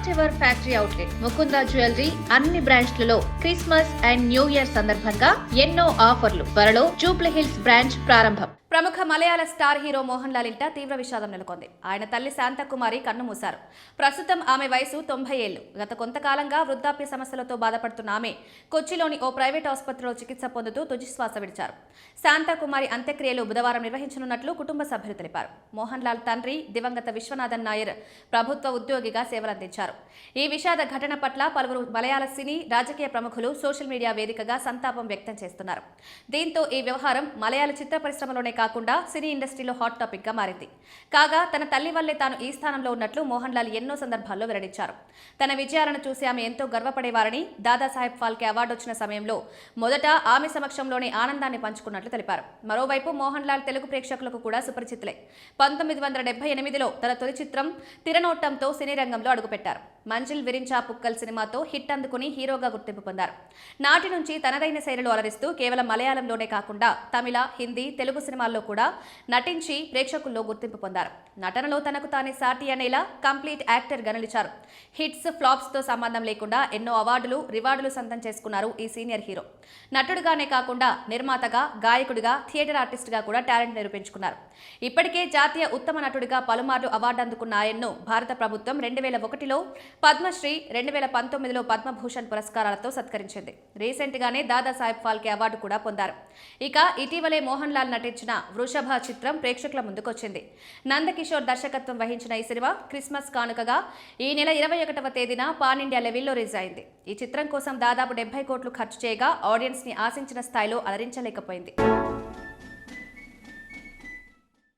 First ever factory outlet Mukunda jewellery అన్ని బ్రాంచ్లలో Christmas and new year సందర్భంగా ఎన్నో ఆఫర్లు. త్వరలో జూబ్లీ హిల్స్ బ్రాంచ్ ప్రారంభం. ప్రముఖ మలయాళ స్టార్ హీరో మోహన్ లాల్ ఇంట తీవ్ర విషాదం నెలకొంది. ఆయన తల్లి శాంతకుమారి కన్నుమూశారు. ప్రస్తుతం ఆమె వయసు 90 ఏళ్లు. గత కొంతకాలంగా వృద్ధాప్య సమస్యలతో బాధపడుతున్న ఆమె కొచ్చిలోని ఓ ప్రైవేట్ ఆసుపత్రిలో చికిత్స పొందుతూ తుదిశ్వాస విడిచారు. శాంతకుమారి అంత్యక్రియలు బుధవారం నిర్వహించనున్నట్లు కుటుంబ సభ్యులు తెలిపారు. మోహన్ లాల్ తండ్రి దివంగత విశ్వనాథన్ నాయర్ ప్రభుత్వ ఉద్యోగిగా సేవలందించారు. ఈ విషాద ఘటన పట్ల పలువురు మలయాళ సినీ రాజకీయ ప్రముఖులు సోషల్ మీడియా వేదికగా సంతాపం వ్యక్తం చేస్తున్నారు. దీంతో ఈ వ్యవహారం మలయాళ చిత్ర పరిశ్రమలోనే కాకుండా సినీ ఇండస్ట్రీలో హాట్ టాపిక్ గా మారింది. కాగా తన తల్లి వల్లే తాను ఈ స్థానంలో ఉన్నట్లు మోహన్ లాల్ ఎన్నో సందర్భాల్లో వెల్లడించారు. తన విజయాలను చూసి ఆమె ఎంతో గర్వపడేవారని, దాదాసాహెబ్ ఫాల్కే అవార్డు వచ్చిన సమయంలో మొదట ఆమె సమక్షంలోనే ఆనందాన్ని పంచుకున్నట్లు తెలిపారు. మరోవైపు మోహన్ లాల్ తెలుగు ప్రేక్షకులకు కూడా సుపరిచితులే. 1978లో తన తొలి చిత్రం తిరనోట్టంతో సినీ రంగంలో అడుగుపెట్టారు. మంజిల్ విరించా పుక్కల్ సినిమాతో హిట్ అందుకుని హీరోగా గుర్తింపు పొందారు. నాటి నుంచి తనదైన శైలిలో అలరిస్తూ కేవలం మలయాళంలోనే కాకుండా తమిళ, హిందీ, తెలుగు సినిమాల్లో కూడా నటించి ప్రేక్షకుల్లో గుర్తింపు పొందారు. నటనలో తనకు తానే సాటి అనేలా కంప్లీట్ యాక్టర్ గా నిలిచారు. హిట్స్, ఫ్లాప్స్ తో సంబంధం లేకుండా ఎన్నో అవార్డులు, రివార్డులు సొంతం చేసుకున్నారు ఈ సీనియర్ హీరో. నటుడుగానే కాకుండా నిర్మాతగా, గాయకుడిగా, థియేటర్ ఆర్టిస్ట్ గా కూడా టాలెంట్ నిరూపించుకున్నారు. ఇప్పటికే జాతీయ ఉత్తమ నటుడిగా పలుమార్లు అవార్డు అందుకున్న ఆయన్ను భారత ప్రభుత్వం 2001లో పద్మశ్రీ, 2019లో పద్మభూషణ్ పురస్కారాలతో సత్కరించింది. రీసెంట్ గానే దాదాసాహెబ్ ఫాల్కే అవార్డు కూడా పొందారు. ఇక ఇటీవలే మోహన్ లాల్ నటించిన వృషభ చిత్రం ప్రేక్షకుల ముందుకొచ్చింది. నందకిషోర్ దర్శకత్వం వహించిన ఈ సినిమా క్రిస్మస్ కానుకగా ఈ నెల 21వ తేదీన పాన్ ఇండియా లెవెల్లో రిలీజ్ అయింది. ఈ చిత్రం కోసం దాదాపు 70 కోట్లు ఖర్చు చేయగా ఆడియన్స్ ని ఆశించిన స్థాయిలో అలరించలేకపోయింది.